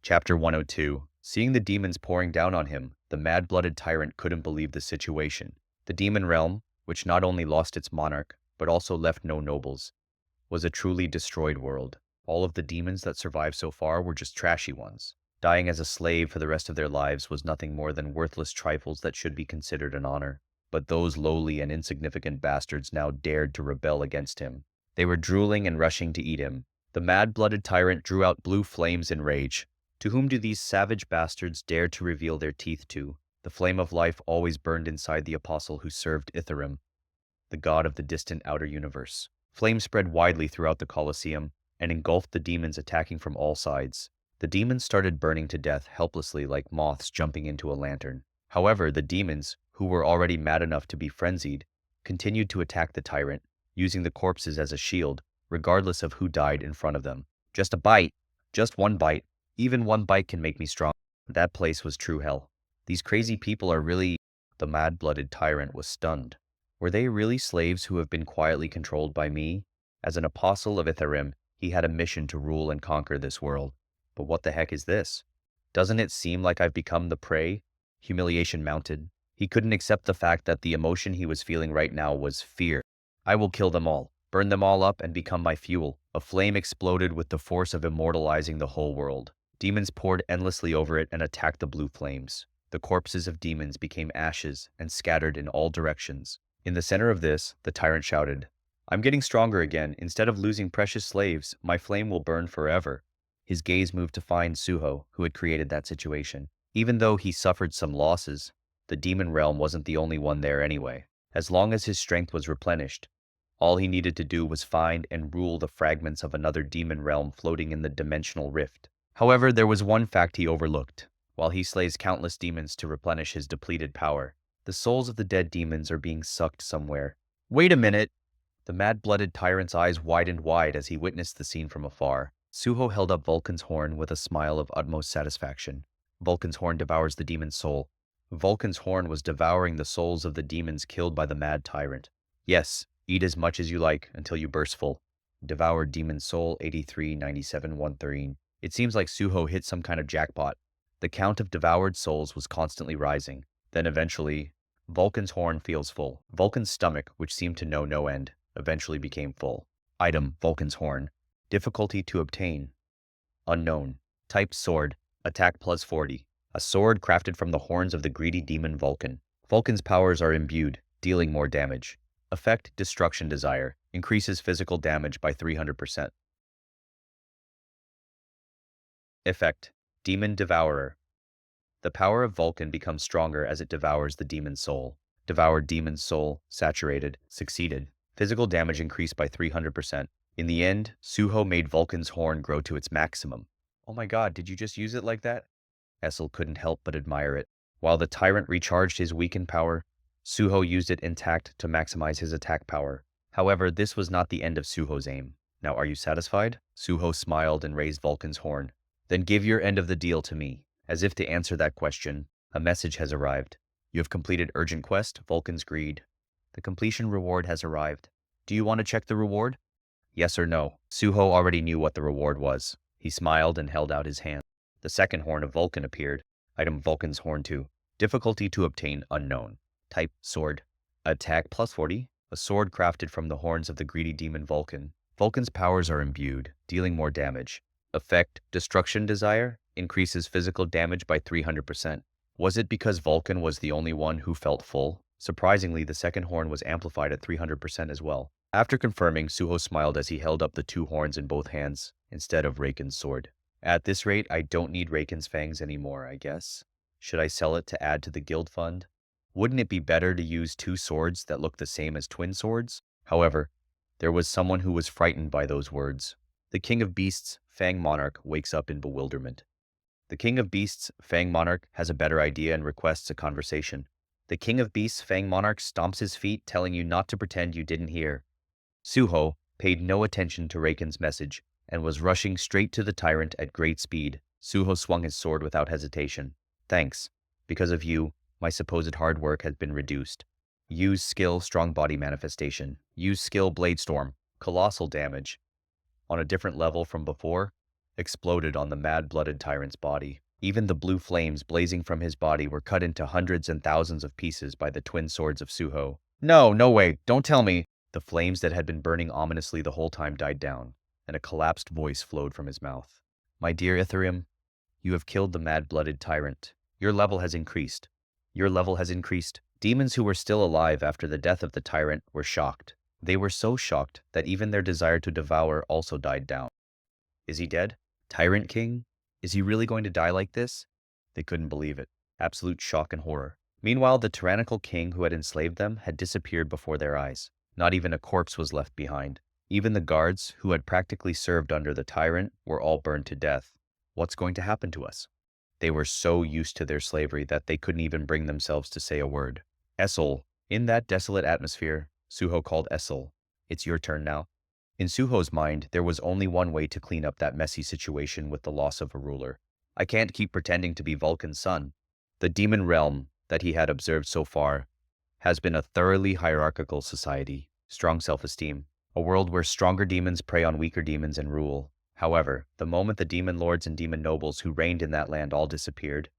Chapter 102. Seeing the demons pouring down on him, the mad-blooded tyrant couldn't believe the situation. The demon realm, which not only lost its monarch, but also left no nobles, was a truly destroyed world. All of the demons that survived so far were just trashy ones. Dying as a slave for the rest of their lives was nothing more than worthless trifles that should be considered an honor. But those lowly and insignificant bastards now dared to rebel against him. They were drooling and rushing to eat him. The mad-blooded tyrant drew out blue flames in rage. To whom do these savage bastards dare to reveal their teeth to? The flame of life always burned inside the apostle who served Itarim, the god of the distant outer universe. Flames spread widely throughout the Colosseum and engulfed the demons attacking from all sides. The demons started burning to death helplessly like moths jumping into a lantern. However, the demons, who were already mad enough to be frenzied, continued to attack the tyrant, using the corpses as a shield, regardless of who died in front of them. Just a bite. Just one bite. Even one bite can make me strong. That place was true hell. These crazy people are really... The mad-blooded tyrant was stunned. Were they really slaves who have been quietly controlled by me? As an apostle of Itarim, he had a mission to rule and conquer this world. But what the heck is this? Doesn't it seem like I've become the prey? Humiliation mounted. He couldn't accept the fact that the emotion he was feeling right now was fear. I will kill them all, burn them all up, and become my fuel. A flame exploded with the force of immortalizing the whole world. Demons poured endlessly over it and attacked the blue flames. The corpses of demons became ashes and scattered in all directions. In the center of this, the tyrant shouted, "I'm getting stronger again. Instead of losing precious slaves, my flame will burn forever." His gaze moved to find Suho, who had created that situation. Even though he suffered some losses, the demon realm wasn't the only one there anyway. As long as his strength was replenished, all he needed to do was find and rule the fragments of another demon realm floating in the dimensional rift. However, there was one fact he overlooked. While he slays countless demons to replenish his depleted power, the souls of the dead demons are being sucked somewhere. Wait a minute! The mad-blooded tyrant's eyes widened wide as he witnessed the scene from afar. Suho held up Vulcan's horn with a smile of utmost satisfaction. Vulcan's horn devours the demon's soul. Vulcan's horn was devouring the souls of the demons killed by the mad tyrant. Yes, eat as much as you like until you burst full. Devoured demon's soul 839713. It seems like Suho hit some kind of jackpot. The count of devoured souls was constantly rising. Then eventually, Vulcan's horn feels full. Vulcan's stomach, which seemed to know no end, eventually became full. Item, Vulcan's horn. Difficulty to obtain. Unknown. Type sword. Attack plus 40. A sword crafted from the horns of the greedy demon Vulcan. Vulcan's powers are imbued, dealing more damage. Effect, destruction desire. Increases physical damage by 300%. Effect, demon devourer. The power of Vulcan becomes stronger as it devours the demon's soul. Devoured demon's soul, saturated, succeeded. Physical damage increased by 300%. In the end, Suho made Vulcan's horn grow to its maximum. Oh my god, did you just use it like that? Esil couldn't help but admire it. While the tyrant recharged his weakened power, Suho used it intact to maximize his attack power. However, this was not the end of Suho's aim. Now are you satisfied? Suho smiled and raised Vulcan's horn. Then give your end of the deal to me. As if to answer that question, a message has arrived. You have completed urgent quest, Vulcan's Greed. The completion reward has arrived. Do you want to check the reward? Yes or no? Suho already knew what the reward was. He smiled and held out his hand. The second horn of Vulcan appeared. Item, Vulcan's horn 2. Difficulty to obtain unknown. Type sword. Attack plus 40. A sword crafted from the horns of the greedy demon Vulcan. Vulcan's powers are imbued, dealing more damage. Effect, destruction desire. Increases physical damage by 300%. Was it because Vulcan was the only one who felt full? Surprisingly, the second horn was amplified at 300% as well. After confirming, Suho smiled as he held up the two horns in both hands, instead of Rakan's sword. At this rate, I don't need Rakan's fangs anymore, I guess. Should I sell it to add to the guild fund? Wouldn't it be better to use two swords that look the same as twin swords? However, there was someone who was frightened by those words. The King of Beasts, Fang Monarch, wakes up in bewilderment. The King of Beasts, Fang Monarch, has a better idea and requests a conversation. The King of Beasts, Fang Monarch, stomps his feet, telling you not to pretend you didn't hear. Suho paid no attention to Rakan's message and was rushing straight to the tyrant at great speed. Suho swung his sword without hesitation. Thanks. Because of you, my supposed hard work has been reduced. Use skill Strong Body Manifestation. Use skill Blade Storm. Colossal damage. On a different level from before. exploded on the mad-blooded tyrant's body. Even the blue flames blazing from his body were cut into hundreds and thousands of pieces by the twin swords of Suho. No, no way, don't tell me! The flames that had been burning ominously the whole time died down, and a collapsed voice flowed from his mouth. My dear Itarim, you have killed the mad-blooded tyrant. Your level has increased. Your level has increased. Demons who were still alive after the death of the tyrant were shocked. They were so shocked that even their desire to devour also died down. Is he dead? Tyrant King? Is he really going to die like this? They couldn't believe it. Absolute shock and horror. Meanwhile, the tyrannical king who had enslaved them had disappeared before their eyes. Not even a corpse was left behind. Even the guards, who had practically served under the tyrant, were all burned to death. What's going to happen to us? They were so used to their slavery that they couldn't even bring themselves to say a word. Esil. In that desolate atmosphere, Suho called Esil. It's your turn now. In Suho's mind, there was only one way to clean up that messy situation with the loss of a ruler. I can't keep pretending to be Vulcan's son. The demon realm that he had observed so far has been a thoroughly hierarchical society, strong self-esteem, a world where stronger demons prey on weaker demons and rule. However, the moment the demon lords and demon nobles who reigned in that land all disappeared,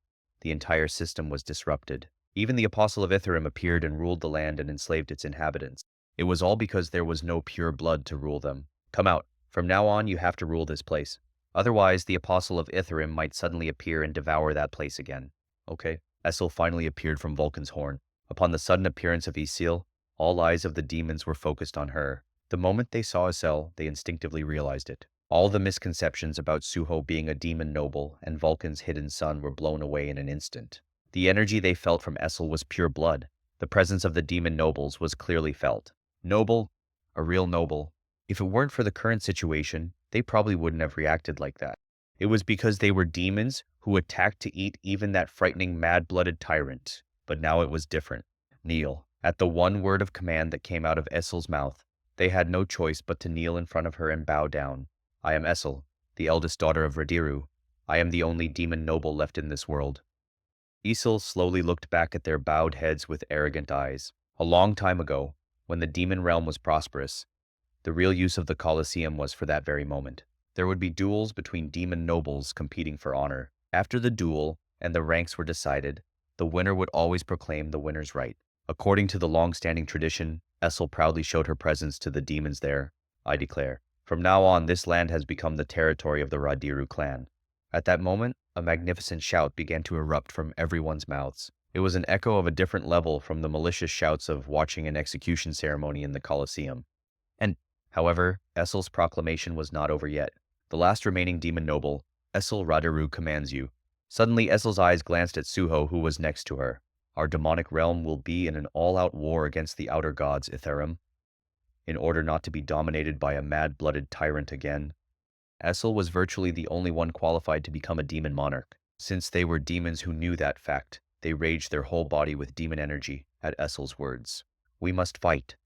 the entire system was disrupted. Even the apostle of Itarim appeared and ruled the land and enslaved its inhabitants. It was all because there was no pure blood to rule them. Come out. From now on, you have to rule this place. Otherwise, the apostle of Itarim might suddenly appear and devour that place again. Okay. Esil finally appeared from Vulcan's horn. Upon the sudden appearance of Esil, all eyes of the demons were focused on her. The moment they saw Esil, they instinctively realized it. All the misconceptions about Suho being a demon noble and Vulcan's hidden son were blown away in an instant. The energy they felt from Esil was pure blood. The presence of the demon nobles was clearly felt. Noble, a real noble. If it weren't for the current situation, they probably wouldn't have reacted like that. It was because they were demons who attacked to eat even that frightening mad-blooded tyrant. But now it was different. Kneel. At the one word of command that came out of Esil's mouth, they had no choice but to kneel in front of her and bow down. I am Esil, the eldest daughter of Radiru. I am the only demon noble left in this world. Esil slowly looked back at their bowed heads with arrogant eyes. A long time ago, when the demon realm was prosperous, the real use of the Colosseum was for that very moment. There would be duels between demon nobles competing for honor. After the duel, and the ranks were decided, the winner would always proclaim the winner's right. According to the long-standing tradition, Esil proudly showed her presence to the demons there. I declare, from now on, this land has become the territory of the Radiru Clan. At that moment, a magnificent shout began to erupt from everyone's mouths. It was an echo of a different level from the malicious shouts of watching an execution ceremony in the Colosseum. However, Esil's proclamation was not over yet. The last remaining demon noble, Esil Radiru, commands you. Suddenly, Esil's eyes glanced at Suho, who was next to her. Our demonic realm will be in an all-out war against the outer gods, Itarim, in order not to be dominated by a mad-blooded tyrant again. Esil was virtually the only one qualified to become a demon monarch. Since they were demons who knew that fact, they raged their whole body with demon energy at Esil's words. We must fight.